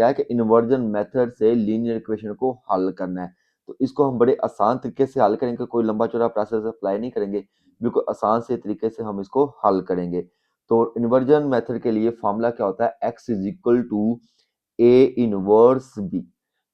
क्या है कि इन्वर्जन मेथड से लीनियर इक्वेशन को हल करना है। तो इसको हम बड़े आसान तरीके से हल करेंगे, कोई लंबा चौड़ा प्रोसेस अप्लाई नहीं करेंगे, बिल्कुल आसान से तरीके से हम इसको हल करेंगे। तो इन्वर्जन मेथड के लिए फॉर्मूला क्या होता है, x is equal to a inverse b.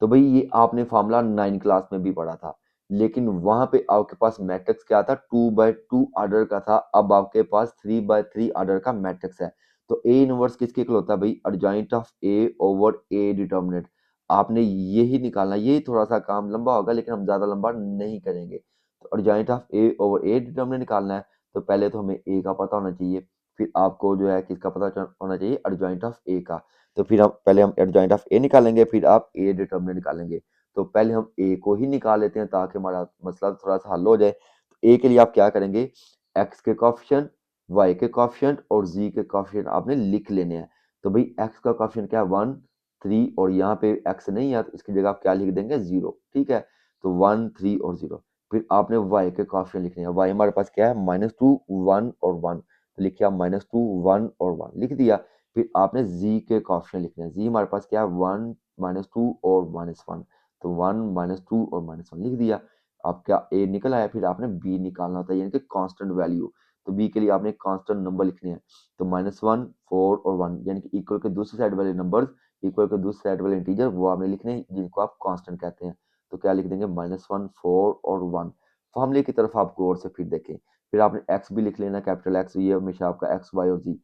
तो भाई ये आपने फॉर्मूला 9 क्लास में भी पढ़ा था, लेकिन वहां पे आपके पास मैट्रिक्स क्या था, 2/2 ऑर्डर का था। अब आपके पास 3/3 ऑर्डर का मैट्रिक्स है। तो ए इनवर्स किसके इक्वल होता है भाई, adjoint of A over A determinant. आपने यही निकालना, यही थोड़ा सा काम लंबा होगा लेकिन हम ज्यादा लंबा नहीं करेंगे। तो adjoint of A over A determinant निकालना है। तो पहले तो हमें ए का पता होना चाहिए, फिर आपको जो है किसका पता होना चाहिए, अर्जाइंट ऑफ ए का। तो फिर हम पहले हम एडजॉइंट ऑफ ए निकालेंगे, फिर आप ए डिटर्मिनेंट निकालेंगे। तो पहले हम ए को ही निकाल लेते हैं ताकि हमारा मसला थोड़ा सा हल हो जाए। तो ए के लिए आप क्या करेंगे, एक्स के कॉफिशिएंट, वाई के कॉफिशिएंट और जी के कॉफिशिएंट आपने लिख लेने हैं। तो भाई एक्स का कॉफिशिएंट क्या है, 1 3, और यहाँ पे एक्स नहीं है तो इसकी जगह आप क्या लिख देंगे, 0। ठीक है, तो 1 3 और 0। फिर आपने वाई के कॉफिशिएंट लिखने हैं, वाई हमारे पास क्या है, -2 1 और 1। तो लिखिए -2 1 और 1 लिख दिया। फिर आपने z के कॉफिशिएंट लिखने हैं, z हमारे पास क्या है, 1 -2 और -1। तो 1 -2 और -1 लिख दिया। आपका a निकल आया। फिर आपने b निकालना होता है, यानी कि कांस्टेंट वैल्यू। तो b के लिए आपने कांस्टेंट नंबर लिखने हैं। तो -1 4 और 1, यानी कि इक्वल के दूसरी साइड वाले नंबर्स, इक्वल के दूसरी साइड वाले इंटीजर वो आपने लिखने हैं, जिनको आप कांस्टेंट कहते हैं। तो क्या लिख देंगे, -1 4 और 1। फॉर्मूले की तरफ आप गौर से फिर देखें। फिर आपने x भी लिख लेना, कैपिटल x, ये हमेशा आपका x y और z।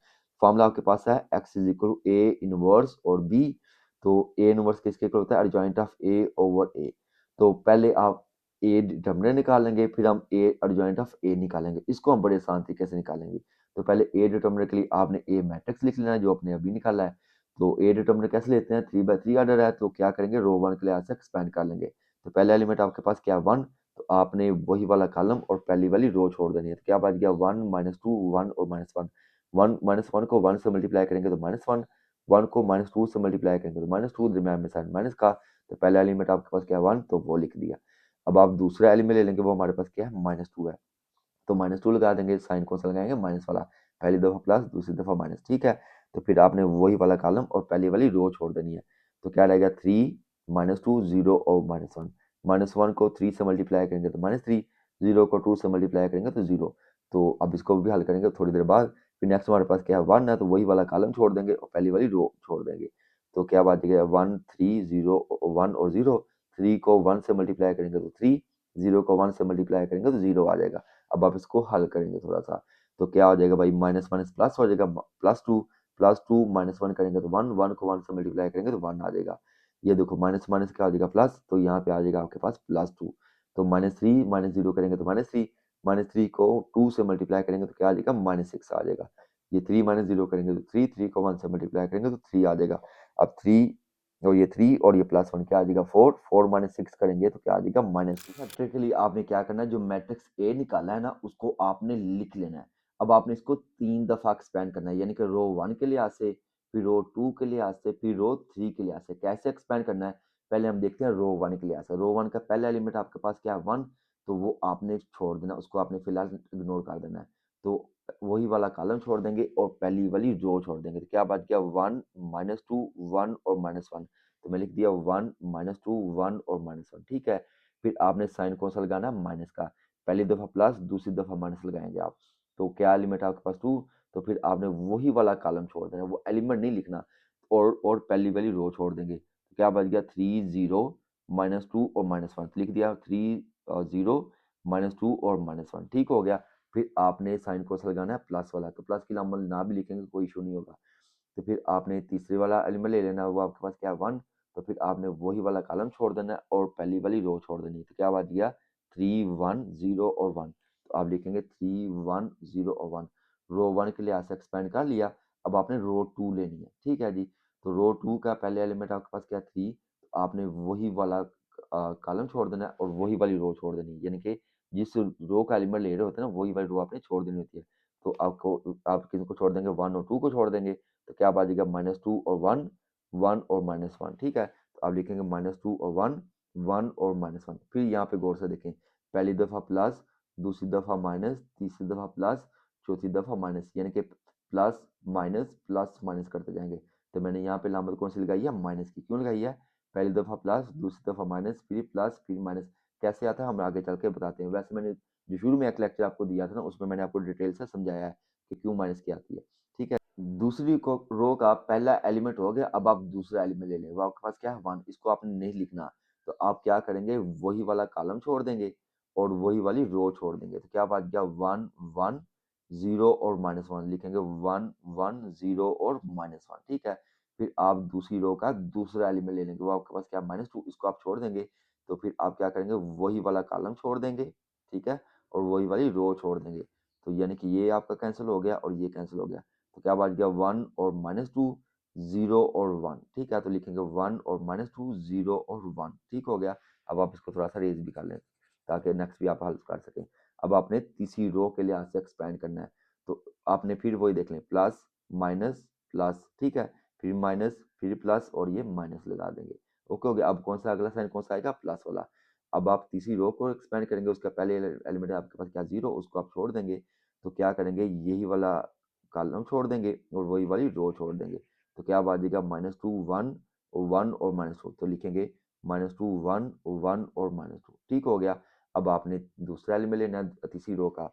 फॉर्मूला आपके पास है x is equal to a inverse और b। तो ए इनवर्स किसके इक्वल होता है, अर्जाइंट ऑफ ए ओवर ए। तो पहले आप ए डिटर्मिनेंट निकालेंगे, फिर हम ए अर्जाइंट ऑफ ए निकालेंगे। इसको हम बड़े आसान तरीके से निकालेंगे। तो पहले ए डिटर्मिनेंट के लिए आपने ए मैट्रिक्स लिख लेना है जो आपने अभी निकाला है। तो ए डिटर्मिनेंट कैसे लेते हैं, 3/3 ऑर्डर है, तो क्या करेंगे, रो 1 के लिहाज से एक्सपेंड कर लेंगे। तो पहला एलिमेंट आपके पास क्या है, 1। तो आपने वही वाला कॉलम और पहली वाली रो छोड़ देनी है। तो क्या बच गया, 1 -2 1 और -1। 1 -1 को 1 से मल्टीप्लाई करेंगे तो -1, 1 को -2 से मल्टीप्लाई करेंगे तो -2, दरम्यान में साइन माइनस का। तो पहला एलिमेंट आपके पास क्या है, 1, तो वो लिख दिया। अब आप दूसरा एलिमेंट ले लेंगे, वो हमारे पास क्या है, -2 है। तो -2 लगा देंगे, साइन कौन सा लगाएंगे, माइनस वाला। पहली दफा प्लस, दूसरी दफा माइनस। ठीक है, तो फिर आपने वही वाला कॉलम और पहली वाली रो छोड़ देनी है। तो क्या रहेगा, 3 -2 0 और -1। -1 को 3 से मल्टीप्लाई करेंगे तो -3, 0 को 2 से मल्टीप्लाई करेंगे तो 0। तो अब इसको भी हल करेंगे थोड़ी देर बाद। फिर नेक्स्ट हमारे पास क्या है, 1 है, तो वही वाला कॉलम छोड़ देंगे और पहली वाली रो छोड़ देंगे। तो क्या बात है, 1 3 0 1 और 0। 3 को 1 से मल्टीप्लाई करेंगे तो 3, 0 को 1 से मल्टीप्लाई करेंगे तो 0 आ जाएगा। अब आप इसको हल करेंगे थोड़ा सा। तो क्या हो जाएगा भाई, माइनस माइनस प्लस हो जाएगा, +2, +2 -1 करेंगे तो 1, 1 को 1 से मल्टीप्लाई करेंगे तो 1 आ जाएगा। ये देखो माइनस माइनस क्या हो जाएगा, प्लस, तो यहाँ पे आ जाएगा आपके पास +2। तो -3 -0 करेंगे तो -3, -3 को 2 से मल्टीप्लाई करेंगे तो क्या आ जाएगा, -6 आ जाएगा। ये 3 -0 करेंगे तो 3, 3 को 1 से मल्टीप्लाई करेंगे तो 3 आ जाएगा। अब 3 और ये 3 और ये +1 क्या आ जाएगा, 4, 4 -6 करेंगे तो क्या आ जाएगा, -6। के लिए आपने क्या करना है, जो मैट्रिक्स ए निकाला है ना उसको आपने लिख लेना है। अब आपने इसको 3 दफा एक्सपेंड करना है, यानी कि रो 1 के लिहाज से, फिर रो 2 के लिहाज से, फिर रो 3 के लिहाज से। कैसे एक्सपेंड करना है, पहले हम देखते हैं रो 1 के लिहाज से। रो 1 का पहला एलिमेंट आपके पास क्या है, 1। तो वो आपने छोड़ देना, उसको आपने फिलहाल इग्नोर कर देना है। तो वही वाला कॉलम छोड़ देंगे और पहली वाली रो छोड़ देंगे। तो क्या बच गया, 1 -2 1 और -1। तो मैं लिख दिया 1 -2 1 और -1। ठीक है, फिर आपने साइन कौन सा लगाना, माइनस का। पहली दफा प्लस, दूसरी दफा माइनस लगाएंगे आप। तो क्या एलिमेंट है आपके पास, 2। तो फिर आपने वही वाला कॉलम छोड़ देना, वो एलिमेंट नहीं लिखना, और पहली वाली रो छोड़ देंगे। तो क्या बच गया, 3 0 -2 और -1। तो लिख दिया 3 0 -2 और -1। ठीक हो गया। फिर आपने साइन कौन सा लगाना है, प्लस वाला। तो प्लस के लिए हम ना भी लिखेंगे कोई इशू नहीं होगा। तो फिर आपने तीसरे वाला एलिमेंट ले लेना, वो आपके पास क्या है, 1। तो फिर आपने वही वाला कॉलम छोड़ देना है और पहली वाली रो छोड़ देनी है। तो क्या बच गया, 3 1 0 और 1। तो आप लिखेंगे 3 1 0 और 1। रो 1 के लिए ऐसे एक्सपेंड कर लिया। अब आपने रो 2 लेनी है। ठीक है जी, तो रो 2 का पहले एलिमेंट आपके पास क्या है, 3। तो आपने वही वाला कॉलम छोड़ देना है और वही वाली रो छोड़ देनी है, यानी कि जिस रो का एलिमेंट ले रहे होते हैं ना, वही वाली रो आपने छोड़ देनी होती है। तो आपको आप किसको छोड़ देंगे, 1 और 2 को छोड़ देंगे। तो क्या बचेगा, -2 और 1, 1 और -1। ठीक है, तो आप लिखेंगे -2 और 1, 1 और -1। फिर यहाँ पे गौर से देखें, पहली दफा प्लस, दूसरी दफा माइनस, तीसरी दफा प्लस, चौथी दफा माइनस, यानी कि प्लस माइनस करते जाएंगे। तो मैंने यहाँ पे लामत कौन सी लगाई है, माइनस की। क्यों लगाई है, पहली दफ़ा प्लस, दूसरी दफ़ा माइनस, फिर प्लस, फिर माइनस। कैसे आता है हम आगे चल के बताते हैं। वैसे मैंने जो शुरू में एक लेक्चर आपको दिया था ना, उसमें मैंने आपको डिटेल से समझाया है कि क्यों माइनस की आती है। ठीक है, दूसरी को रो का पहला एलिमेंट हो गया, अब आप दूसरा एलिमेंट ले लें। वो आपके पास क्या है, 1। इसको आपने नहीं लिखना, तो आप क्या करेंगे, वही वाला कॉलम छोड़ देंगे और वही वाली रो छोड़ देंगे। तो क्या बात गया, 1 1 0 और -1 लिखेंगे, 1 1 0 और -1। ठीक है, फिर आप दूसरी रो का दूसरा एलिमेंट ले लेंगे, वो आपके पास क्या, -2। इसको आप छोड़ देंगे, तो फिर आप क्या करेंगे, वही वाला कॉलम छोड़ देंगे। ठीक है, और वही वाली रो छोड़ देंगे। तो यानी कि ये आपका कैंसिल हो गया और ये कैंसिल हो गया। तो क्या बच गया, 1 और -2, 0 और 1। ठीक है, तो लिखेंगे 1 और -2, 0 और 1। ठीक हो गया। अब आप इसको थोड़ा सा रेज भी कर लें ताकि नेक्स्ट भी आप हल कर सकें। अब आपने तीसरी रो के लिहाज से एक्सपेंड करना है, तो आपने फिर वही देख लें, प्लस माइनस प्लस। ठीक है, फिर माइनस, फिर प्लस और ये माइनस लगा देंगे। ओके हो गया। अब कौन सा अगला साइन कौन सा आएगा, प्लस वाला। अब आप तीसरी रो को एक्सपेंड करेंगे, उसका पहले एलिमेंट है आपके पास क्या, 0, उसको आप छोड़ देंगे। तो क्या करेंगे, यही वाला कॉलम छोड़ देंगे और वही वाली रो छोड़ देंगे। तो क्या आ जाएगा, -2 1 और 1 और -2। तो लिखेंगे -2 1 1 और -2। ठीक हो गया। अब आपने दूसरा एलिमेंट लेना है तीसरी रो का,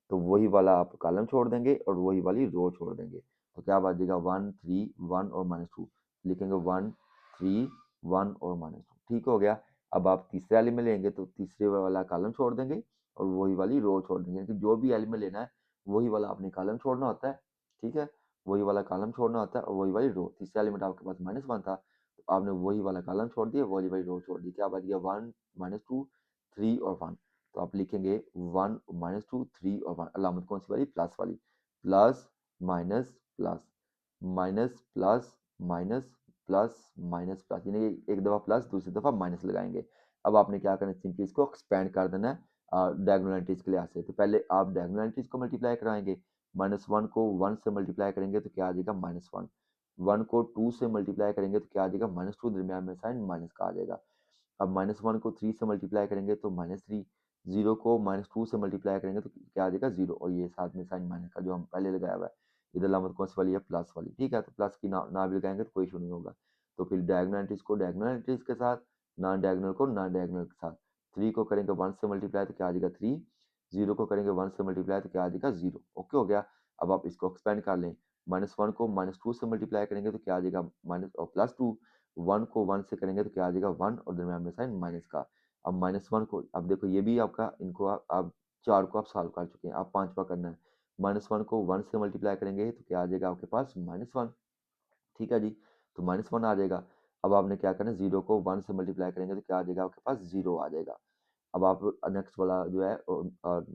तो वही वाला आप कॉलम छोड़ देंगे और वही वाली रो छोड़ देंगे। तो क्या आ जाएगा, 1 3 1 और -2। लिखेंगे 1 3 1 और -2। ठीक हो गया। अब आप तीसरा एलिमेंट लेंगे, तो तीसरे वाला कॉलम छोड़ देंगे और वही वाली रो छोड़ देंगे। यानी कि जो भी एलिमेंट लेना है वही वाला आपने कॉलम छोड़ना होता है। ठीक है, वही वाला कॉलम छोड़ना होता है और वही वाली रो। तीसरा एलिमेंट आपके पास -1 था, तो आपने वही वाला कॉलम छोड़ दिया, वही वाली रो छोड़ दी। क्या बच गया, 1 -2 3 और 1। तो आप लिखेंगे 1 -2 3 और 1। अलामत कौन सी वाली, प्लस वाली। Plus minus plus, minus plus minus plus minus plus, यानी कि एक दफ़ा प्लस दूसरी दफ़ा माइनस लगाएंगे। अब आपने क्या करना है, सिंपली इसको एक्सपेंड कर देना है डायगोनल एंट्रीज के लिहाज से। तो पहले आप डायगोनल एंट्रीज को मल्टीप्लाई कराएंगे। -1 को 1 से मल्टीप्लाई करेंगे तो क्या आ जाएगा, -1। 1 को 2 से मल्टीप्लाई करेंगे तो क्या आ जाएगा, -2, दरमियान में साइन माइनस का आ जाएगा। अब -1 को 3 से मल्टीप्लाई करेंगे तो -3। 0 को -2 से मल्टीप्लाई करेंगे तो क्या आ जाएगा, 0। और ये साथ में साइन माइनस का जो हम पहले लगाया हुआ है, इधर अलामत कौन सी वाली है, प्लस वाली। ठीक है, तो प्लस की ना भी लगाएंगे तो कोई इशू नहीं होगा। तो फिर डायगोनल एंट्रीज को डायगोनल एंट्रीज के साथ, नॉन डायगोनल को नॉन डायगोनल के साथ। 3 को करेंगे 1 से मल्टीप्लाई तो क्या आ जाएगा, 3। 0 को करेंगे 1 से मल्टीप्लाई तो क्या आ जाएगा, 0। ओके हो गया। अब आप इसको एक्सपेंड कर लें। -1 को -2 से मल्टीप्लाई करेंगे तो क्या आ जाएगा, माइनस और +2। 1 को 1 से करेंगे तो क्या आ जाएगा, 1 और दरमियान में साइन माइनस का। अब -1 को, अब देखो ये भी आपका, इनको आप 4 को आप सॉल्व कर चुके हैं, अब 5वां करना है। -1 को 1 से मल्टीप्लाई करेंगे तो क्या आ जाएगा आपके पास, -1। ठीक है जी, तो -1 आ जाएगा। अब आपने क्या करना है, 0 को 1 से मल्टीप्लाई करेंगे तो क्या आ जाएगा आपके पास, 0 आ जाएगा। अब आप नेक्स्ट वाला जो है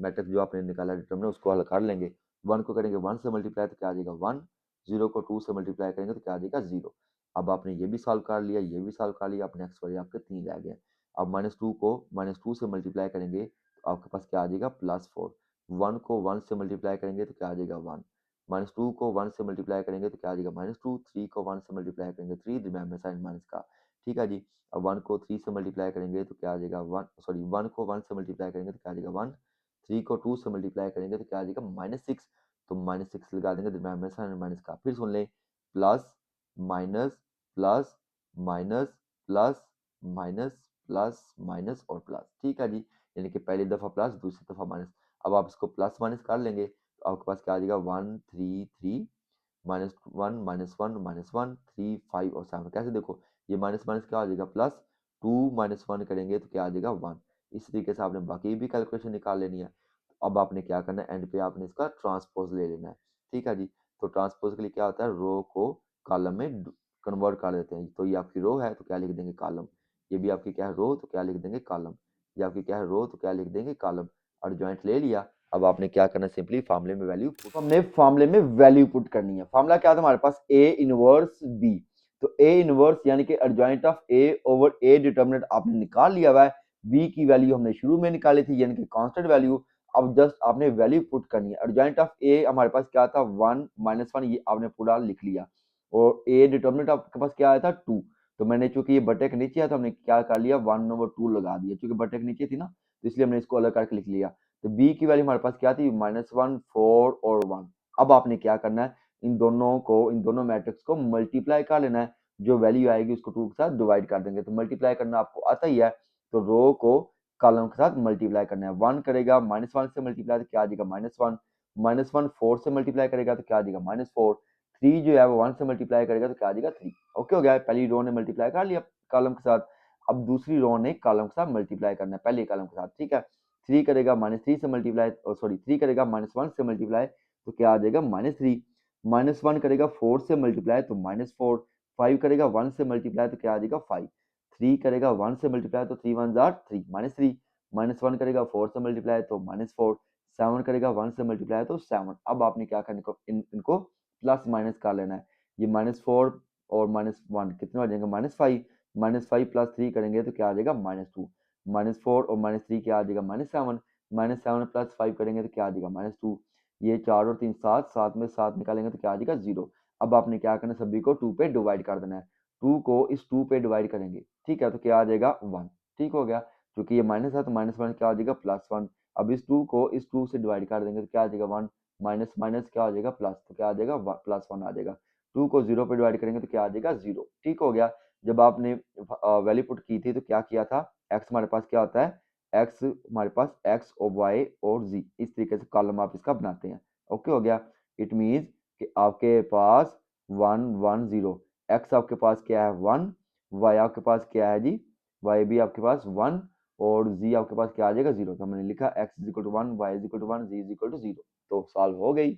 मैट्रिक्स जो आपने निकाला डिटरमिनेंट, उसको हल कर लेंगे। 1 को करेंगे 1 से मल्टीप्लाई तो क्या आ जाएगा, 1। 0 को 2 से मल्टीप्लाई करेंगे तो क्या आ जाएगा, 0। अब आपने ये भी सॉल्व कर लिया, ये भी सॉल्व कर लिया। अब नेक्स्ट वाले आपके 3 रह गए। अब -2 को -2 से मल्टीप्लाई करेंगे तो आपके पास क्या आ जाएगा, +4। 1 को 1 से मल्टीप्लाई करेंगे तो क्या आ जाएगा, 1। -2 को 1 से मल्टीप्लाई करेंगे तो क्या आ जाएगा, -2। 3 को 1 से मल्टीप्लाई करेंगे, 3, दरमियान में साइन माइनस का। ठीक है जी। अब 1 को 3 से मल्टीप्लाई करेंगे तो क्या आ जाएगा, 1 को 1 से मल्टीप्लाई करेंगे तो क्या आ जाएगा, 1। 3 को 2 से मल्टीप्लाई करेंगे तो क्या आ जाएगा, -6। तो -6 लगा देंगे, दरमियान में साइन माइनस का। फिर सुन लें, plus minus plus minus plus minus plus minus और प्लस। ठीक है जी, यानी कि पहली दफ़ा प्लस, दूसरी दफ़ा माइनस। अब आप इसको प्लस माइनस कर लेंगे तो आपके पास क्या आ जाएगा, 1 3 3 -1 -1 -1 3 5 और 7। कैसे देखो, ये माइनस माइनस क्या आ जाएगा, +2 -1 करेंगे तो क्या आ जाएगा, 1। इस तरीके से आपने बाकी भी कैलकुलेशन निकाल लेनी है। अब आपने क्या करना है, एंड पे आपने इसका ट्रांसपोज ले लेना है। ठीक है जी, तो ट्रांसपोज के लिए क्या होता है, रो को कॉलम में कन्वर्ट कर देते हैं। तो ये आपकी रो है तो क्या लिख देंगे, कॉलम। ये भी आपकी क्या है, रो, तो क्या लिख देंगे, कॉलम। ये आपकी क्या है, रो, तो क्या लिख देंगे, कॉलम। और जॉइंट ले लिया। अब आपने क्या करना है, सिंपली फार्मूले में वैल्यू पुट, हमने फार्मूले में वैल्यू पुट करनी है। फार्मूला क्या था हमारे पास, ए इनवर्स बी। तो ए इनवर्स यानी कि adjoint of A over A determinant आपने निकाल लिया हुआ है। बी की वैल्यू हमने शुरू में निकाली थी, यानी कि कांस्टेंट वैल्यू। अब जस्ट आपने वैल्यू पुट करनी है। एडजॉइंट ऑफ ए हमारे पास क्या था, 1 -1, ये आपने पूरा लिख लिया। और ए डिटरमिनेंट आपके पास क्या आया था, 2। तो मैंने चूंकि ये बटे के नीचे है तो हमने क्या कर लिया, 1/2 लगा दिया, क्योंकि बटे के नीचे थी ना, तो इसलिए हमने इसको अलग करके लिख लिया। तो b की वैल्यू हमारे पास क्या थी, -1 4 और 1। अब आपने क्या करना है, इन दोनों मैट्रिक्स को मल्टीप्लाई कर लेना है, जो वैल्यू आएगी उसको 2 के साथ डिवाइड कर देंगे। तो मल्टीप्लाई करना आपको आता ही है, तो रो को कॉलम के साथ मल्टीप्लाई करना है। 1 करेगा -1 से मल्टीप्लाई तो क्या आ जाएगा -1, -1 4 से मल्टीप्लाई करेगा तो क्या आ जाएगा -4, 3 जो है वो 1 से मल्टीप्लाई करेगा तो क्या आ जाएगा 3। ओके हो गया, पहली रो ने मल्टीप्लाई कर लिया कॉलम के साथ, अब दूसरी रो ने कॉलम के साथ मल्टीप्लाई करना है पहले कॉलम के साथ, ठीक है। 3 करेगा -3 से मल्टीप्लाई, सॉरी 3 करेगा -1 से मल्टीप्लाई तो क्या आ जाएगा -3, -1 करेगा 4 से मल्टीप्लाई तो -4, 5 करेगा 1 से मल्टीप्लाई तो क्या आ जाएगा 5, 3 करेगा 1 से मल्टीप्लाई तो 3 1 जार 3 -3, -1 करेगा 4 से मल्टीप्लाई तो -4, 7 करेगा 1 से मल्टीप्लाई तो 7। अब आपने क्या करना है, इनको प्लस माइनस कर लेना है। ये -4 और -1 कितने हो जाएंगे -5, -5 प्लस 3 करेंगे तो क्या आ जाएगा -2, -4 और -3 क्या आ जाएगा -7, -7 प्लस 5 करेंगे तो क्या आ जाएगा -2, ये 4 और 3 7, 7 में 7 निकालेंगे तो क्या आ जाएगा 0। अब आपने क्या करना है, सभी को 2 पे डिवाइड कर देना है, 2 को इस 2 पे डिवाइड करेंगे, ठीक है, तो क्या आ जाएगा 1, ठीक हो गया। क्योंकि ये माइनस है तो -1 क्या आ जाएगा +1। अब इस 2 को इस 2 से डिवाइड कर देंगे तो क्या आ जाएगा 1, माइनस माइनस क्या आ जाएगा प्लस, तो क्या आ जाएगा +1 आ जाएगा। 2 को 0 पे डिवाइड करेंगे तो क्या आ जाएगा 0, ठीक हो गया। जब आपने वैल्यू पुट की थी तो क्या किया था, x हमारे पास क्या होता है, x हमारे पास x और y और z, इस तरीके से कॉलम आप इसका बनाते हैं। ओके हो गया, इट मीन्स कि आपके पास 1 1 0, x आपके पास क्या है 1, y आपके पास क्या है जी, y भी आपके पास 1 और z आपके पास क्या आ जाएगा 0। तो हमने लिखा x = 1, y = 1, z = 0, तो सॉल्व हो गई।